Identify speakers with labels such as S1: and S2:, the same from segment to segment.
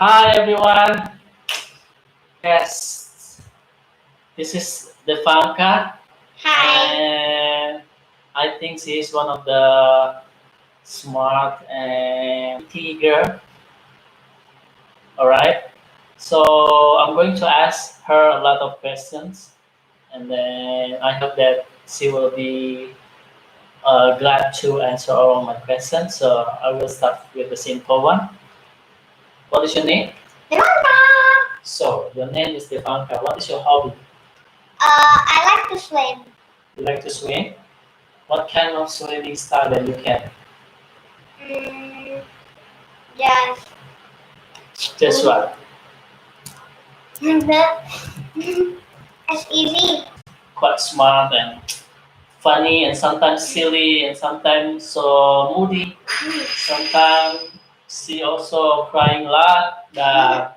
S1: Hi everyone. Yes, this is Devanka,
S2: Hi.
S1: and I think she is one of the smart and pretty girl. All right. So I'm going to ask her a lot of questions, and then I hope that she will be glad to answer all of my questions. So I will start with the simple one. What is your name?
S2: Devanka.
S1: So your name is Devanka. What is your hobby?
S2: I like to swim.
S1: You like to swim? What kind of swimming style that you can?
S2: Mm, just
S1: Just what?
S2: it's easy.
S1: Quite smart and funny and sometimes silly and sometimes so moody. Sometimes she also crying a lot.
S2: Mm,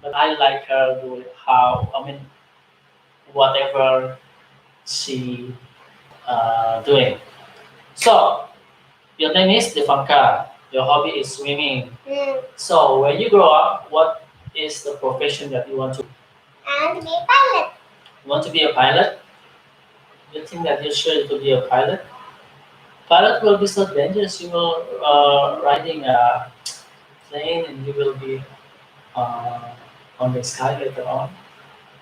S1: But I like her do how whatever she doing. So your name is Devanka. Your hobby is swimming.
S2: mm.
S1: So when you grow up, what is the profession that you want to?
S2: And be pilot.
S1: You want to be a pilot? You think that you're sure to be a pilot? Pilot will be so dangerous. You will riding a plane and you will be uh, on the sky later on.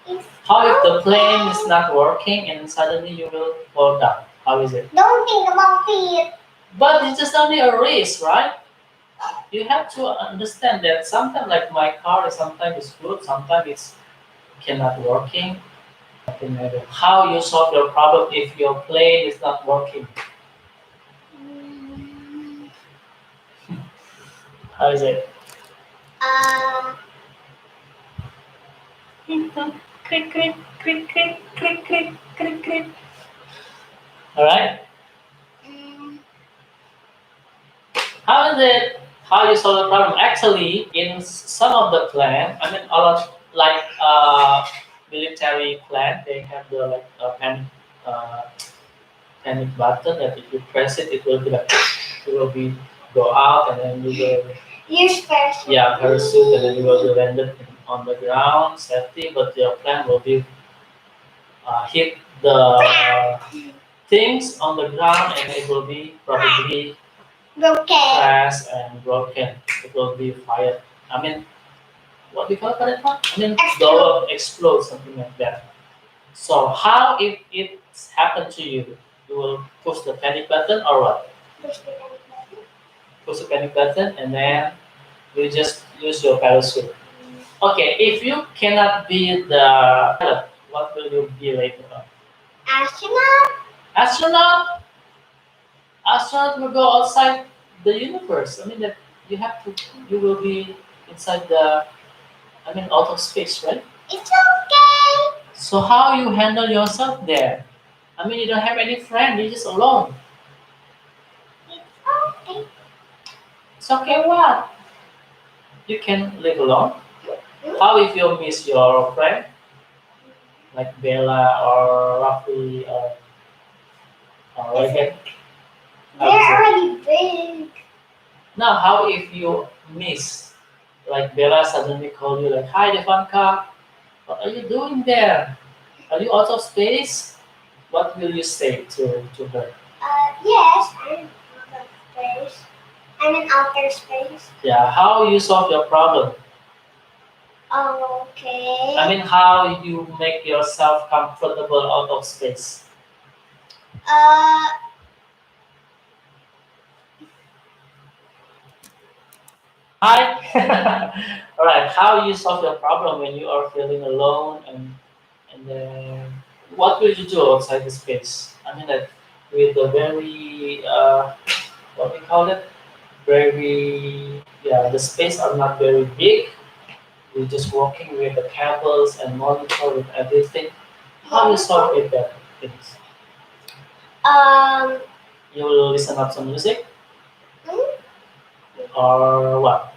S2: It's
S1: How if the plane is
S2: okay.
S1: not working and suddenly you will fall down? How is it?
S2: Don't think about it.
S1: But it's just only a race, right? You have to understand that sometimes, like my car, sometimes it's good, sometimes it's cannot working. Something like that. How you solve your problem if your plane is not working?
S2: Mm,
S1: How is it?
S2: uh,
S1: Crick, crick, crick, crick, crick, crick, crick, crick. All right.
S2: mm,
S1: How is it? How you solve the problem? Actually, in some of the plan, a lot like military plan, they have the like uh, panic button that if you press it, it will be like it will be go out and then you will
S2: use first.
S1: yeah parachute and then you will be landed on the ground safety, but your plan will be hit the things on the ground and it will be probably
S2: Broken.
S1: crash and broken. It will be fired. What do you call that one?
S2: Explode.
S1: Blow explode, something like that. So how if it happened to you? You will push the panic button or what?
S2: Push the panic button.
S1: Push the panic button and then you just use your parachute. Okay, if you cannot be the pilot, what will you be later on?
S2: Astronaut.
S1: Astronaut? Astronaut will go outside the universe. That you have to. You will be inside the. Out of space, right?
S2: It's okay.
S1: So how you handle yourself there? You don't have any friend. You're just alone.
S2: It's okay.
S1: It's okay. What? You can live alone.
S2: Hmm?
S1: How if you miss your friend like Bella or Rafi or Regan?
S2: They're
S1: How is it?
S2: already big.
S1: Now, how if you miss like Bella suddenly called you like, "Hi, Devanka, what are you doing there? Are you out of space?" What will you say to her?
S2: Yes, I'm out of space. I'm in outer space.
S1: Yeah, how you solve your problem?
S2: Okay.
S1: How you make yourself comfortable out of space?
S2: Uh,
S1: Hi. All right. How you solve your problem when you are feeling alone and then what will you do outside the space? That with a very what we call it, very yeah, the space are not very big. We're just working with the cables and monitor with everything. How you solve with that things?
S2: um,
S1: You will listen up some music
S2: mm,
S1: or what?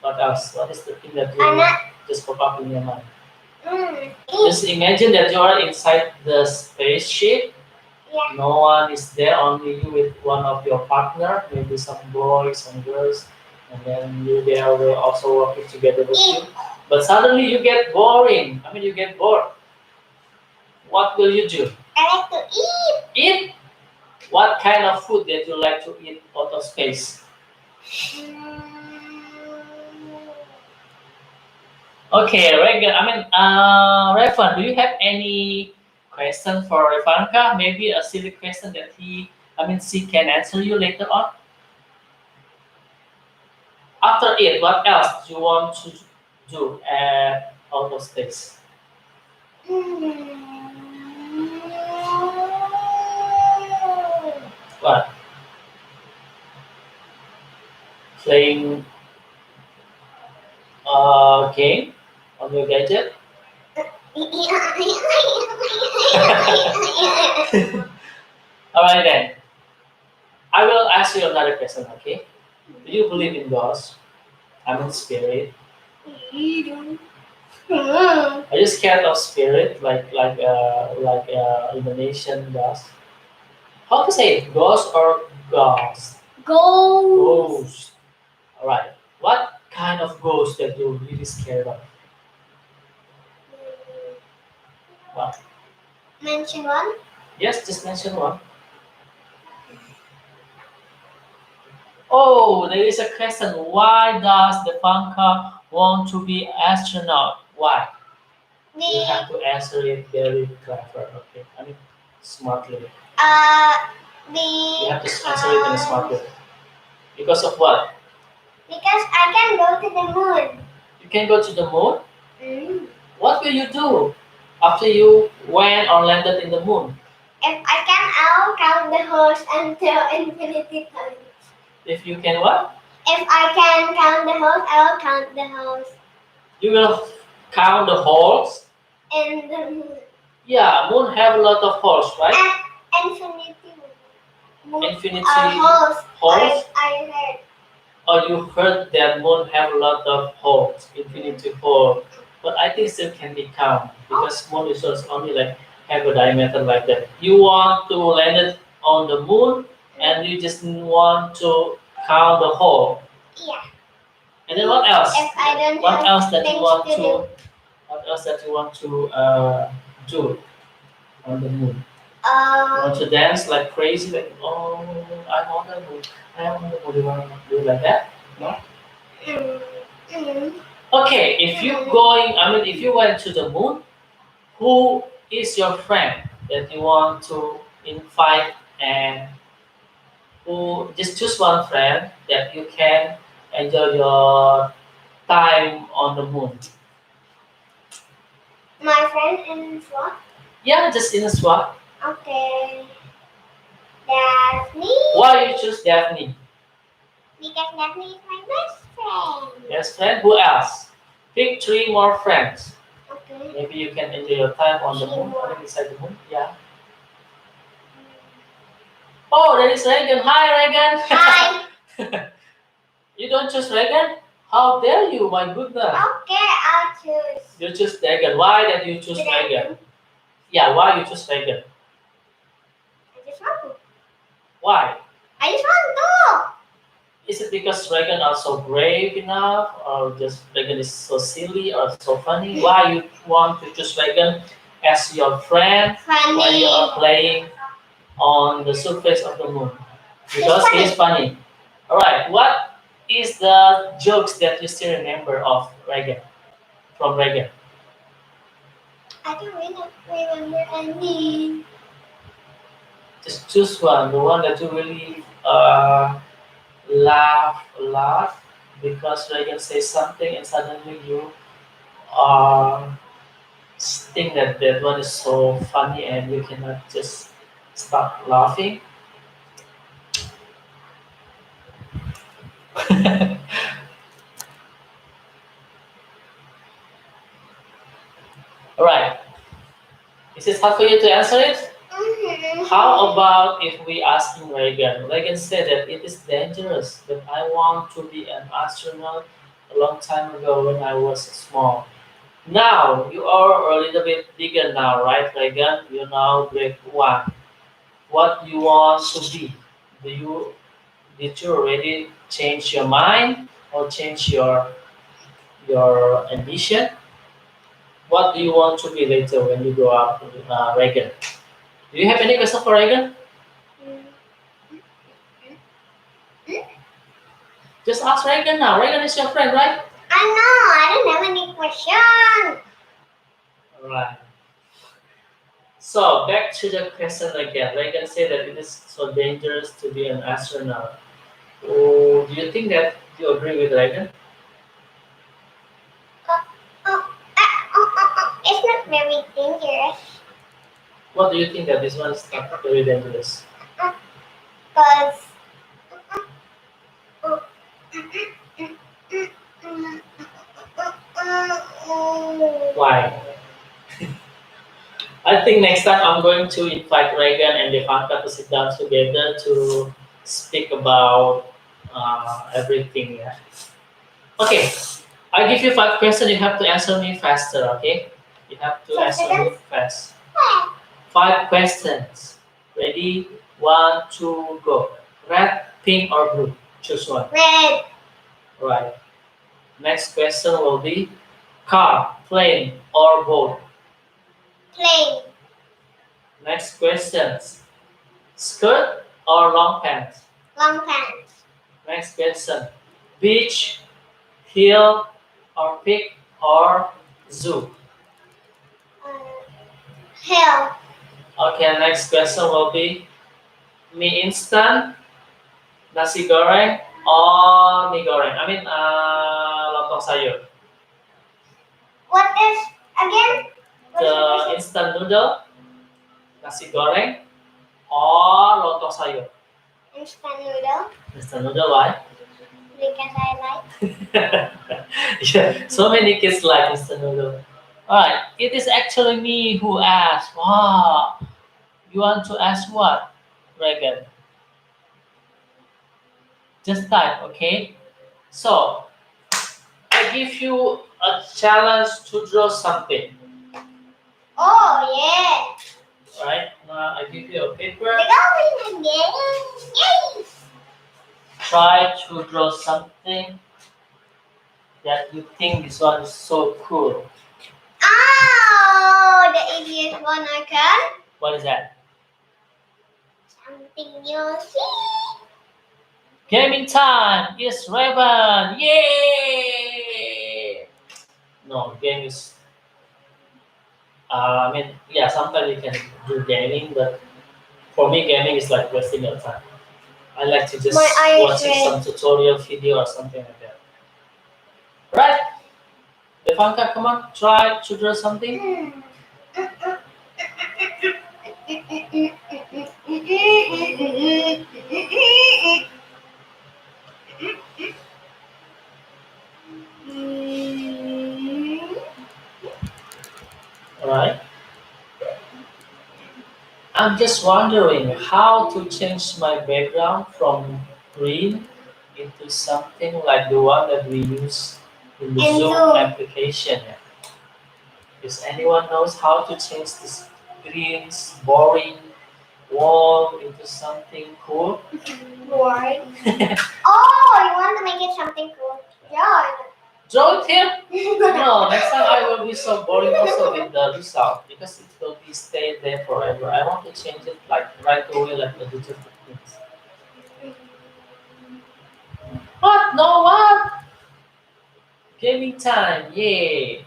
S1: What else? What is the thing that
S2: I'm
S1: you
S2: not.
S1: just pop up in your mind?
S2: Mm,
S1: Just imagine that you are inside the spaceship.
S2: yeah.
S1: No one is there, only you with one of your partner, maybe some boys, some girls. and then they are will also working together with
S2: Eat.
S1: you. But suddenly you get boring. I mean, you get bored. What will you do?
S2: I like to eat.
S1: Eat. What kind of food that you like to eat out of space?
S2: Mm,
S1: Okay, Regan. Revan, do you have any question for Revanka? Maybe a silly question that she can answer you later on. After it, what else do you want to do out of space?
S2: mm,
S1: What? Playing a game on your gadget? All right then. I will ask you another question. Okay? Do you believe in ghosts? I mean spirit. Are you scared of spirit like Indonesian ghost? How to say it? Ghost or ghost?
S2: Go.
S1: Ghost. All right. What kind of ghost that you really scared of? What?
S2: Mention one.
S1: Yes, just mention one. Oh, there is a question. Why does the Devanka want to be astronaut? Why? You
S2: The
S1: have to answer it very clever. Okay, I mean smartly.
S2: uh
S1: You have to answer it in a smart way.
S2: because
S1: Because of what?
S2: I can go to the moon.
S1: You can go to the moon.
S2: Mm.
S1: What will you do after you went or landed in the moon?
S2: If I can, I'll count the horse until infinity times.
S1: If you can what?
S2: If I can count the horse, I'll count the horse
S1: You will count the holes.
S2: in the moon.
S1: Yeah, moon have a lot of holes, right?
S2: And infinity moon
S1: Infinity
S2: horse.
S1: holes.
S2: I heard.
S1: Or you heard that moon have a lot of holes, infinity hole. But I think still can be count because moon is just only like have a diameter like that. You want to land it on the moon and you just want to count the hole.
S2: Yeah.
S1: And then what else?
S2: If I don't
S1: What
S2: have
S1: else that you
S2: things
S1: want
S2: to do.
S1: to what else that you want to do on the moon? You want
S2: Um.
S1: to dance like crazy, like oh I'm on the moon, I'm on the moon. You want to do like that? No.
S2: Mm, mm,
S1: Okay, if you going, if you went to the moon, who is your friend that you want to invite, and who just choose one friend that you can enjoy your time on the moon?
S2: my friend in what?
S1: Yeah, just in a swap.
S2: Okay. Daphne.
S1: Why you choose Daphne?
S2: Because Daphne is my best friend.
S1: Best friend. Who else? Pick three more friends.
S2: Okay.
S1: Maybe you can enjoy your time on the
S2: Three
S1: moon.
S2: more.
S1: Inside the moon. Yeah. Oh, there is Reagan. Hi,
S2: Hi.
S1: Reagan. You don't choose Reagan? How dare you? My goodness.
S2: Okay, I'll choose.
S1: You choose Reagan. Why did you choose Reagan? Yeah, why you choose Reagan?
S2: I just want to.
S1: Why?
S2: I just want
S1: Is it because Reagan are so brave enough, or just Reagan is so silly or so funny? Why you want to choose Reagan as your friend
S2: to. Funny.
S1: when you are playing on the surface of the moon? Because
S2: funny.
S1: he's funny. All right. What is the jokes that you still remember of Reagan from Reagan?
S2: I don't really remember any.
S1: Just choose one, the one that you really laugh a lot because Reagan says something and suddenly you uh, think that that one is so funny and you cannot just stop laughing. All right. Is it hard for you to answer it?
S2: Mm-hmm.
S1: How about if we ask him Reagan? Reagan said that it is dangerous, but I want to be an astronaut a long time ago when I was small. Now you are a little bit bigger now, right, Reagan? You now grade one. What you want to be? Do you Did you already change your mind or change your ambition? What do you want to be later when you grow up, Reagan? Do you have any question for Reagan?
S2: Mm.
S1: Just ask Reagan now. Reagan is your friend, right?
S2: I know, I don't have any question.
S1: Alright. So back to the question again. Reagan said that it is so dangerous to be an astronaut. Oh, do you think that you agree with Reagan?
S2: Oh, oh, it's not very dangerous.
S1: What do you think that this one is not very dangerous?
S2: Because
S1: Why? I think next time I'm going to invite Reagan and Devanka to sit down together to speak about everything. Yeah. Okay. I give you 5 questions. You have to answer me faster. Okay. You have to answer me fast. 5 questions. Ready? One, two, go. Red, pink, or blue? Choose one.
S2: red,
S1: Right. Next question will be car, plane, or boat.
S2: plane,
S1: Next questions. Skirt or long pants?
S2: long pants,
S1: Next question. Beach, hill, or pig, or zoo?
S2: uh, hill,
S1: Okay, next question will be mie instant, nasi goreng, or mie goreng. I mean, lontong sayur.
S2: what is again? What's the
S1: The
S2: question?
S1: instant noodle, nasi goreng, or lontong sayur.
S2: Instant noodle,
S1: Instant noodle, why?
S2: because I like.
S1: Yeah, so many kids like instant noodle. Alright, it is actually me who asked. Wow, you want to ask what, Regan? Just type, okay? So, I give you a challenge to draw something.
S2: Oh yeah,
S1: Alright, now I give you a paper.
S2: we're going again. Yay!
S1: Try to draw something that you think this one is so cool.
S2: Oh, the easiest one I can.
S1: What is that?
S2: Something you see.
S1: Gaming time! It's Raven! Yay! No, game is. I mean, yeah, sometimes you can do gaming, but for me, gaming is like wasting your time. I like to just
S2: My eye is
S1: watching
S2: red.
S1: some tutorial video or something like that. Right? Devanka, come on, try to draw something. Alright. I'm just wondering how to change my background from green into something like the one that we use in the
S2: And
S1: Zoom
S2: Zoom.
S1: application. Does anyone knows how to change this green's boring wall into something cool?
S2: Why? Oh, you want to make it something cool? Yeah.
S1: Draw it here. No, next time I will be so boring also with the result because it will be stay there forever. I want to change it like right away, like the digital things. What? No what? Gaming time, yay!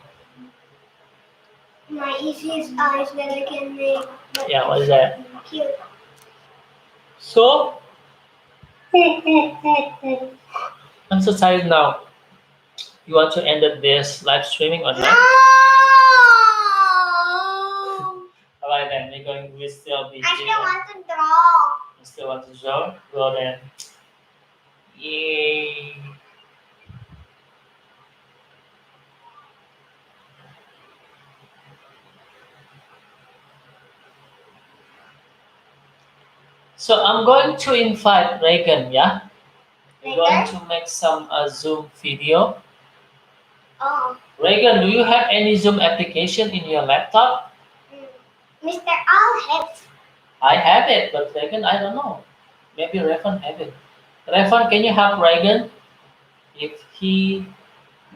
S2: My easiest eyes that I can make. But
S1: Yeah, what is that?
S2: cute.
S1: So I'm so tired now. You want to end this live streaming or
S2: No!
S1: not? Alright then, we still be
S2: I
S1: here.
S2: still want to draw.
S1: You still want to draw? Well then, yay! So I'm going to invite Reagan, yeah? We're going
S2: Later?
S1: to make some Zoom video.
S2: Oh.
S1: Reagan, do you have any Zoom application in your laptop?
S2: Mr. I'll have.
S1: I have it, but Reagan, I don't know. Maybe Revan have it. Revon, can you help Reagan if he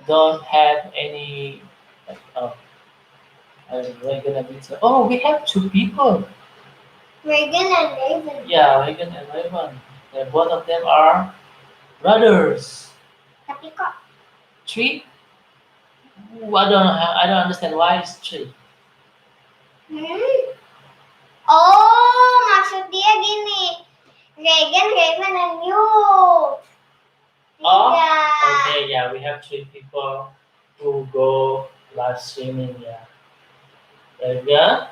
S1: don't have any? Uh, Reagan and Lisa. Oh, we have two people.
S2: Reagan and Raven.
S1: Yeah, Reagan and Revon. Both of them are brothers.
S2: Tapi kok,
S1: Three? Ooh, I don't understand why it's three.
S2: hmm? Oh, maksud dia gini. Reagan, Raven, and you.
S1: Oh,
S2: Tiga.
S1: okay, yeah, we have three people who go live streaming. Yeah, Reagan,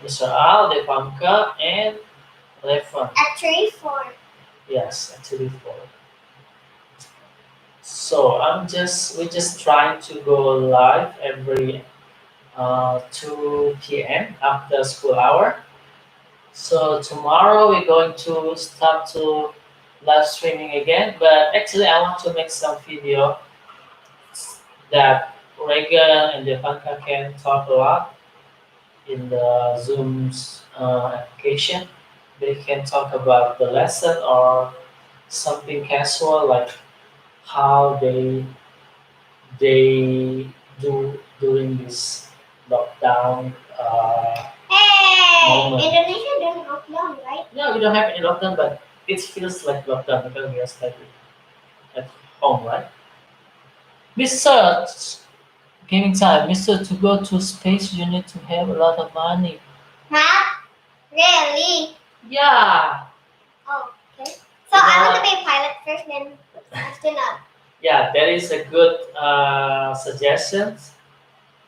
S1: Mr. Al, Devanka, and Revon.
S2: Actually, four.
S1: Yes, actually four. So we're just trying to go live every 2 p.m. after school hour. So tomorrow we're going to start to live streaming again. But actually, I want to make some video that Reagan and Devanka can talk a lot in the Zoom's application. They can talk about the lesson or something casual like how they do during this lockdown
S2: Hey,
S1: moment.
S2: Indonesia don't lockdown, right?
S1: No, we don't have any lockdown, but it feels like lockdown because we are studying at home, right? Mister, giving time, Mister, to go to space, you need to have a lot of money.
S2: Huh? Really?
S1: Yeah.
S2: Oh, okay. So I want to be a pilot first, then astronaut.
S1: Yeah, that is a good suggestion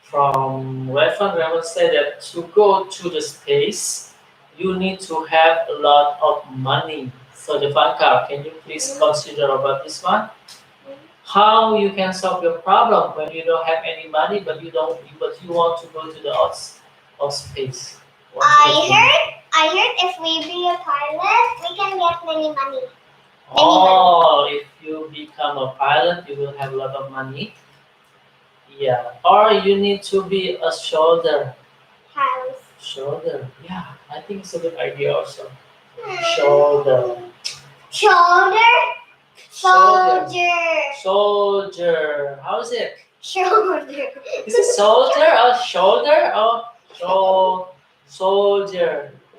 S1: from Refan. Refan said that to go to the space, you need to have a lot of money. So, Devanka, can you please consider about this one? How you can solve your problem when you don't have any money, but you want to go to the out space. Want to get money.
S2: I heard if we be a pilot, we can get many money.
S1: Oh, if you become a pilot, you will have a lot of money. Yeah, or you need to be a soldier.
S2: House.
S1: Soldier. Yeah, I think it's a good idea also. Soldier.
S2: Shoulder.
S1: Soldier.
S2: Soldier.
S1: Soldier. How is it?
S2: Shoulder.
S1: Is it soldier or shoulder or soldier?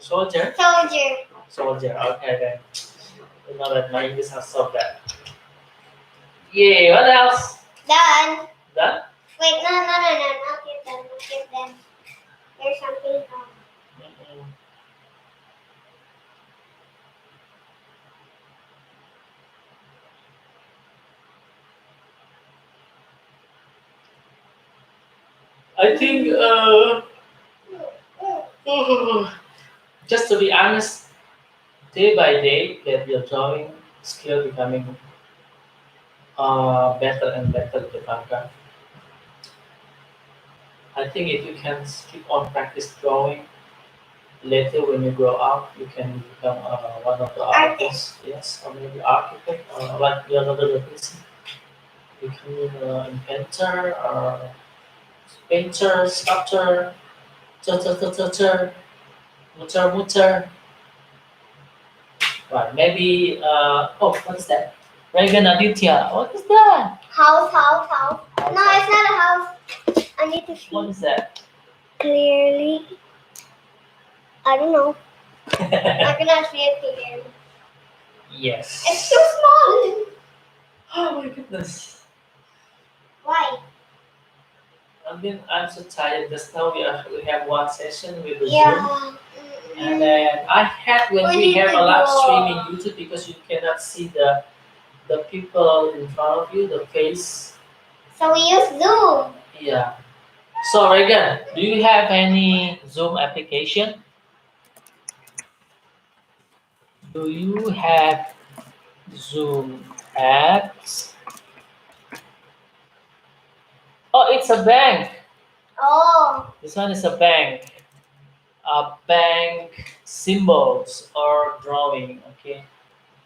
S1: Soldier.
S2: Soldier.
S1: Soldier. Okay then. You know that my English has so bad. Yeah. What else?
S2: Done.
S1: Done.
S2: Wait, no, not yet done, not yet done. There's something wrong.
S1: Mm-mm. I think. Just to be honest, day by day, that your drawing skill becoming better and better, Devanka. I think if you can keep on practice drawing, later when you grow up, you can become one of the artists, yes, or maybe architect, or like Leonardo da Vinci, becoming an inventor, or painter, sculptor, tutor, mutter. Right, maybe, oh, what is that? Reagan Aditya, what is that?
S2: House. No, it's not a house. I need to see
S1: What is that?
S2: clearly. I don't know. I cannot see it clearly.
S1: Yes.
S2: It's too small.
S1: Oh my goodness.
S2: Why?
S1: I'm so tired. Just now we have one session with the Zoom.
S2: Yeah.
S1: And then I had when
S2: We
S1: we
S2: need
S1: have
S2: to
S1: a live
S2: draw.
S1: stream in YouTube because you cannot see the people in front of you, the face.
S2: So we use Zoom.
S1: Yeah. So Regan, do you have any Zoom application? Do you have Zoom apps? Oh, it's a bank.
S2: Oh.
S1: This one is a bank. Bank symbols or drawing. Okay.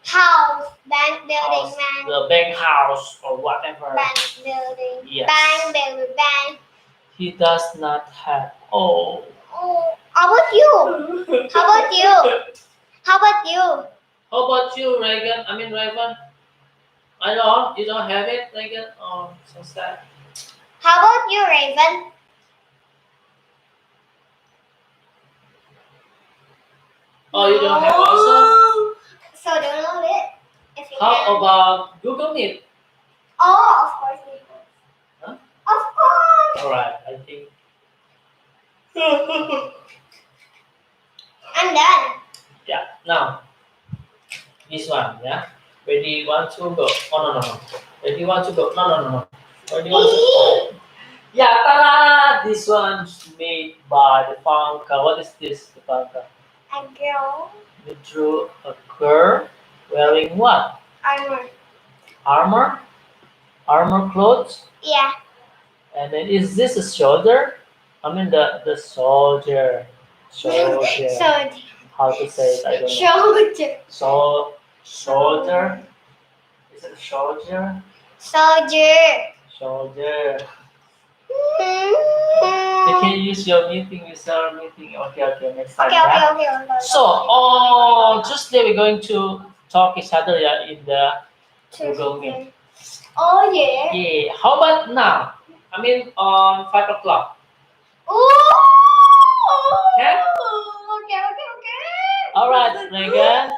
S2: House. Bank building,
S1: House,
S2: man.
S1: the bank house or whatever.
S2: Bank building.
S1: Yes.
S2: Bank building. Bank.
S1: He does not have. Oh.
S2: Oh. How about you? How about you? How about you?
S1: How about you, Reagan? I mean, Raven. I know you don't have it, Reagan. Oh, so sad.
S2: How about you, Raven?
S1: Oh, you don't have also.
S2: So download it if you
S1: How
S2: can.
S1: about Google Meet?
S2: Oh, of course we do.
S1: Huh?
S2: Of course.
S1: All right, I think.
S2: I'm done.
S1: Yeah. Now this one. Yeah. Ready? One, two, go. Oh no no no. Ready? One, two, go. No no no no. Ready? One, two. Yeah, ta-da! This one's made by Devanka. What is this, Devanka?
S2: A girl.
S1: You drew a girl wearing what?
S2: Armor.
S1: Armor? Armor clothes?
S2: Yeah.
S1: And then is this a soldier? I mean the soldier. Soldier.
S2: Soldier.
S1: How to say it? I don't know.
S2: Soldier.
S1: Soldier? Is it soldier?
S2: Soldier.
S1: Soldier. You can use your meeting, use our meeting. Okay, okay, next time.
S2: Okay,
S1: Yeah?
S2: okay.
S1: So, on Tuesday we're going to talk each other, yeah, in the Google Meet.
S2: Oh yeah.
S1: Yeah. How about now? I mean on 5 o'clock.
S2: Ooh.
S1: Okay?
S2: Okay.
S1: All right, Megan.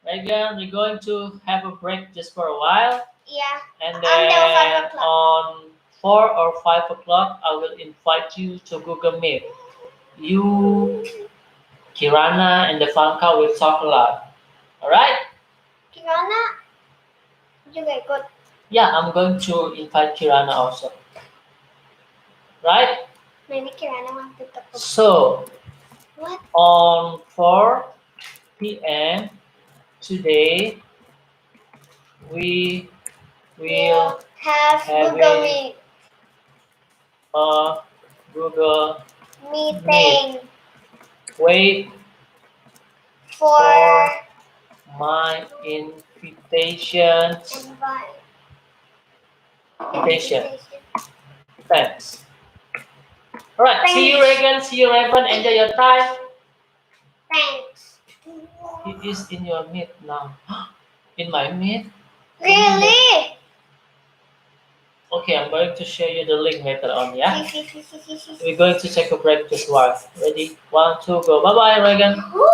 S1: Megan, we're going to have a break just for a while,
S2: Yeah.
S1: and
S2: Until 5
S1: then
S2: o'clock.
S1: on 4 or 5 o'clock, I will invite you to Google Meet. You, Kirana, and Devanka will talk a lot. All right?
S2: Kirana juga ikut.
S1: Yeah, I'm going to invite Kirana also. Right?
S2: Maybe Kirana wants to talk.
S1: So,
S2: What?
S1: on 4 p.m. today, we will
S2: have
S1: have
S2: Google Meet
S1: a Google
S2: meeting
S1: wait
S2: for
S1: for my invitations.
S2: invite.
S1: Invitation. Thanks. All right. See you,
S2: Thanks.
S1: Reagan. See you, Raven. Enjoy your time.
S2: Thanks.
S1: It is in your meet now. In my meet?
S2: Really?
S1: Okay, I'm going to share you the link later on, yeah?
S2: See.
S1: We're going to take a break just once. Ready? One, two, go. Bye bye, Reagan.
S2: Ooh.